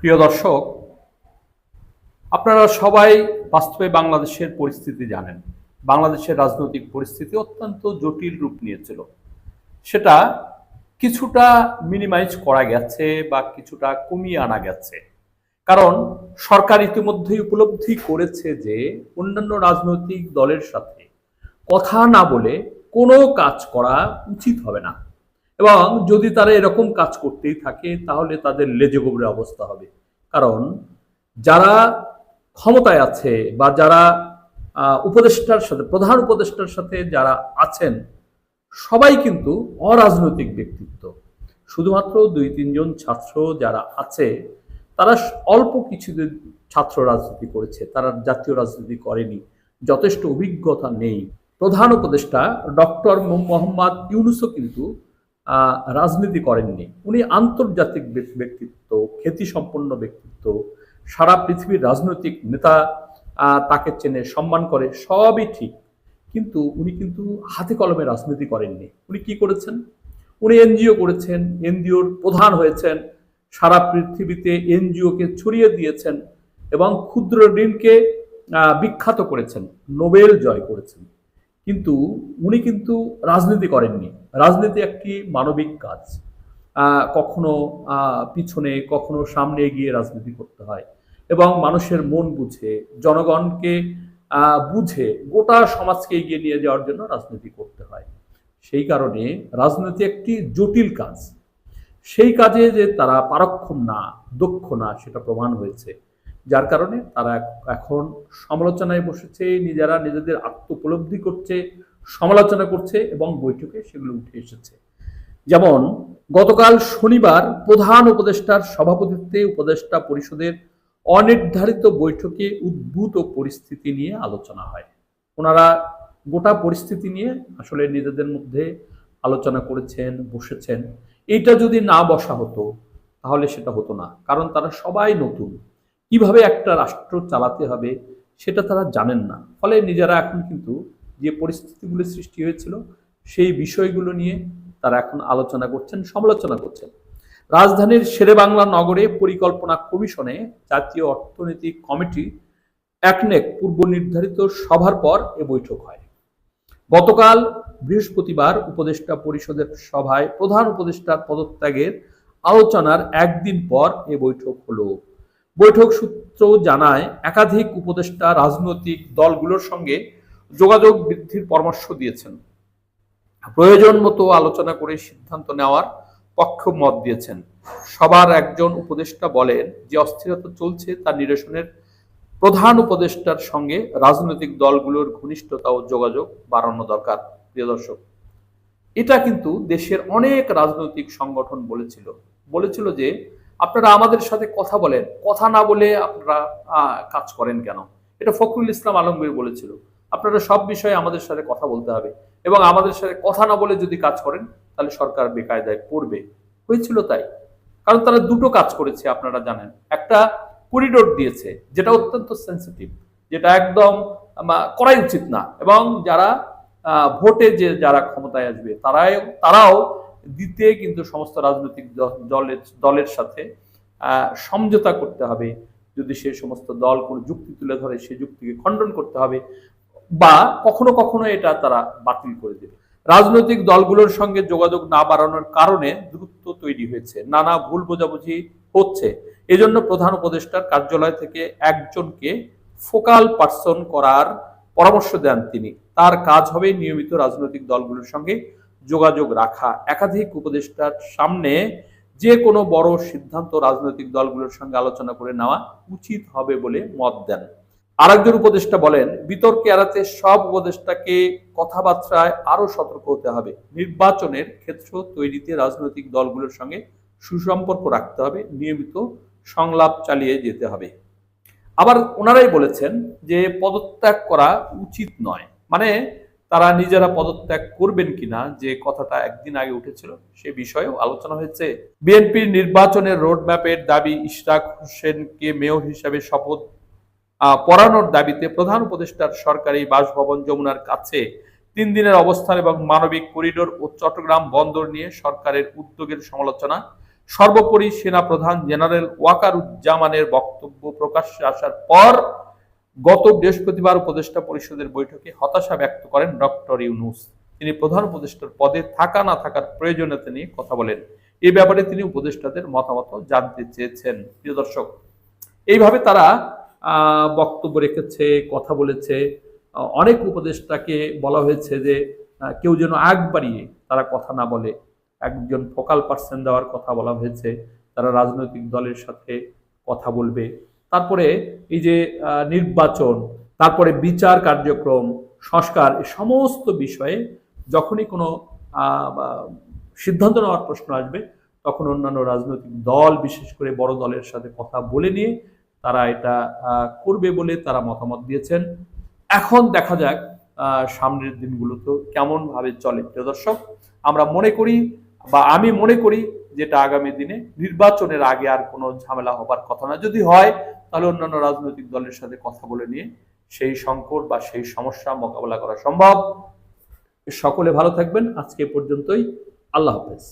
প্রিয় দর্শক, আপনারা সবাই বাস্তবে বাংলাদেশের পরিস্থিতি জানেন। বাংলাদেশের রাজনৈতিক পরিস্থিতি অত্যন্ত জটিল রূপ নিয়েছিল। সেটা কিছুটা মিনিমাইজ করা গেছে বা কিছুটা কমিয়ে আনা গেছে, কারণ সরকার ইতিমধ্যেই উপলব্ধি করেছে যে অন্যান্য রাজনৈতিক দলের সাথে কথা না বলে কোনো কাজ করা উচিত হবে না, এবং যদি তারা এরকম কাজ করতেই থাকে তাহলে তাদের লেজে গোবরে অবস্থা হবে। কারণ যারা ক্ষমতায় আছে বা যারা উপদেষ্টার সাথে, প্রধান উপদেষ্টার সাথে যারা আছেন, সবাই কিন্তু অরাজনৈতিক ব্যক্তিত্ব। শুধুমাত্র 2-3 জন ছাত্র যারা আছে, তারা অল্প কিছুদিন ছাত্র রাজনীতি করেছে, তারা জাতীয় রাজনীতি করেনি, যথেষ্ট অভিজ্ঞতা নেই। প্রধান উপদেষ্টা ডক্টর মোহাম্মদ ইউনূসও কিন্তু রাজনীতি করেননি। উনি আন্তর্জাতিক ব্যক্তিত্ব, খ্যাতিসম্পন্ন ব্যক্তিত্ব, সারা পৃথিবীর রাজনৈতিক নেতা তাকে চেনে, সম্মান করে, সবই ঠিক। কিন্তু উনি কিন্তু হাতে কলমে রাজনীতি করেননি। উনি কি করেছেন? উনি এনজিও করেছেন, এনজিওর প্রধান হয়েছেন, সারা পৃথিবীতে এনজিওকে ছড়িয়ে দিয়েছেন এবং ক্ষুদ্র ঋণকে বিখ্যাত করেছেন, নোবেল জয় করেছেন। কিন্তু উনি কিন্তু রাজনীতি করেননি। রাজনীতি একটি মানবিক কাজ। কখনো পিছনে, কখনো সামনে এগিয়ে রাজনীতি করতে হয় এবং মানুষের মন বুঝে, জনগণকে বুঝে গোটা সমাজকে এগিয়ে নিয়ে যাওয়ার জন্য রাজনীতি করতে হয়। সেই কারণে রাজনীতি একটি জটিল কাজ। সেই কাজে যে তারা পারক্ষম না, দক্ষ না, সেটা প্রমাণ হয়েছে। যার কারণে তারা এখন সমালোচনায় বসেছে, নিজেরা নিজেদের আত্মোপলব্ধি করছে, সমালোচনা করছে এবং বৈঠকে সেগুলো উঠে এসেছে। যেমন গতকাল শনিবার প্রধান উপদেষ্টার সভাপতিত্বে উপদেষ্টা পরিষদের অনির্ধারিত বৈঠকে উদ্ভূত পরিস্থিতি নিয়ে আলোচনা হয়। ওনারা গোটা পরিস্থিতি নিয়ে আসলে নিজেদের মধ্যে আলোচনা করেছেন, বসেছেন। এইটা যদি না বসা হতো তাহলে সেটা হতো না, কারণ তারা সবাই নতুন। কিভাবে একটা রাষ্ট্র চালাতে হবে সেটা তারা জানেন না। ফলে নিজেরা এখন কিন্তু যে পরিস্থিতিগুলো সৃষ্টি হয়েছিল সেই বিষয়গুলো নিয়ে তারা এখন আলোচনা করছেন, সমালোচনা করছেন। রাজধানীর শেরেবাংলা নগরে পরিকল্পনা কমিশনে জাতীয় অর্থনীতি কমিটি একনেক পূর্ব নির্ধারিত সভার পর এ বৈঠক হয়। গতকাল বৃহস্পতিবার উপদেষ্টা পরিষদের সভায় প্রধান উপদেষ্টার পদত্যাগের আলোচনার একদিন পর এ বৈঠক হলো। বৈঠক সূত্র জানায়, একাধিক উপদেষ্টা রাজনৈতিক দলগুলোর সঙ্গে যোগাযোগ বৃদ্ধির পরামর্শ দিয়েছেন, প্রয়োজন মতো আলোচনা করে সিদ্ধান্ত নেওয়ার পক্ষে মত দিয়েছেন। সবার একজন উপদেষ্টা বলেন, যে অস্থিরতা চলছে তা নিরসনের প্রধান উপদেষ্টার সঙ্গে রাজনৈতিক দলগুলোর ঘনিষ্ঠতা ও যোগাযোগ বাড়ানো দরকার। প্রিয় দর্শক, এটা কিন্তু দেশের অনেক রাজনৈতিক সংগঠন বলেছিল যে আপনারা আমাদের সাথে কথা বলেন, কথা না বলে আপনারা কাজ করেন কেন? এটা ফখরুল ইসলাম আলমগীর বলেছিল, আপনারা সব বিষয়ে আমাদের সাথে কথা বলতে হবে এবং আমাদের সাথে কথা না বলে যদি কাজ করেন তাহলে সরকার বেকায়দায় পড়বে। হয়েছিল তাই, কারণ তারা দুটো কাজ করেছে আপনারা জানেন। একটা করিডোর দিয়েছে, যেটা অত্যন্ত সেন্সিটিভ, যেটা একদম করাই উচিত না, এবং যারা ভোটে যারা ক্ষমতায় আসবে তারাও দিতে কিন্তু সমস্ত রাজনৈতিক দলের সাথে সমঝোতা করতে হবে। যদি সে সমস্ত দল কোনো যুক্তি তুলে ধরে সে যুক্তিকে খণ্ডন করতে হবে, বা কখনো কখনো এটা তারা বাতিল করে দেবে। রাজনৈতিক দলগুলোর সঙ্গে যোগাযোগ না বাড়ানোর কারণে দূরত্ব তৈরি হয়েছে, নানা ভুল বোঝাবুঝি হচ্ছে। এজন্য প্রধান উপদেষ্টার কার্যালয় থেকে একজনকে ফোকাল পার্সন করার পরামর্শ দেন তিনি। তার কাজ হবে নিয়মিত রাজনৈতিক দলগুলোর সঙ্গে যোগাযোগ রাখা, একাধিক উপদেষ্টার সামনে যে কোনো বড় সিদ্ধান্ত রাজনৈতিক দলগুলোর সঙ্গে আলোচনা করে নেওয়া উচিত হবে বলে মত দেন। আরেকজন উপদেষ্টা বলেন, বিতর্কে এড়াতে সব উপদেষ্টাকে কথাবার্তায় আরো সতর্ক হতে হবে। নির্বাচনের ক্ষেত্র তৈরিতে রাজনৈতিক দলগুলোর সঙ্গে সুসম্পর্ক রাখতে হবে, নিয়মিত সংলাপ চালিয়ে যেতে হবে। আবার ওনারাই বলেছেন যে পদত্যাগ করা উচিত নয়, মানে তারা নিজেরা পদত্যাগ করবেন কিনা, যে কথাটা একদিন আগে উঠেছিল সে বিষয়েও আলোচনা হয়েছে। বিএনপির নির্বাচনের রোডম্যাপের দাবি, ইশরাক হোসেনকে মেয়র হিসাবে শপথ পড়ানোর দাবিতে প্রধান উপদেষ্টার সরকারি বাসভবন যমুনার কাছে 3 দিনের অবস্থান এবং মানবিক করিডোর ও চট্টগ্রাম বন্দর নিয়ে সরকারের উদ্যোগের সমালোচনা সর্বোপরি সেনাপ্রধান জেনারেল ওয়াকারুজ্জামানের বক্তব্য প্রকাশ্যে আসার পর গত বৃহস্পতিবার উপদেষ্টা পরিষদের বৈঠকে হতাশা ব্যক্ত করেন ডক্টর ইউনূস। তিনি প্রধান উপদেষ্টার পদে থাকা না থাকার প্রয়োজনীয়তা নিয়ে কথা বলেন। এ ব্যাপারে তিনি উপদেষ্টাদের মতামত জানতে চেয়েছেন। প্রিয় দর্শক, এইভাবে তারা বক্তব্য রেখেছে, কথা বলেছে। অনেক উপদেষ্টাকে বলা হয়েছে যে কেউ যেন আগ বাড়িয়ে তারা কথা না বলে, একজন ফোকাল পার্সন দেওয়ার কথা বলা হয়েছে, তারা রাজনৈতিক দলের সাথে কথা বলবে। তারপরে এই যে নির্বাচন, তারপরে বিচার কার্যক্রম, সংস্কার, এই সমস্ত বিষয়ে যখনই কোনো সিদ্ধান্ত নেওয়ার প্রশ্ন আসবে তখন অন্যান্য রাজনৈতিক দল, বিশেষ করে বড় দলের সাথে কথা বলে নিয়ে তারা এটা করবে বলে তারা মতামত দিয়েছেন। এখন দেখা যাক সামনের দিনগুলোতে কেমন ভাবে চলে। প্রিয় দর্শক, আমরা মনে করি বা আমি মনে করি যেটা আগামী দিনে নির্বাচনের আগে আর কোনো ঝামেলা হবার কথা না। যদি হয় তাহলে অন্যান্য রাজনৈতিক দলের সাথে কথা বলে নিয়ে সেই সংকট বা সেই সমস্যা মোকাবেলা করা সম্ভব। সকলে ভালো থাকবেন। আজকে পর্যন্তই। আল্লাহ হাফেজ।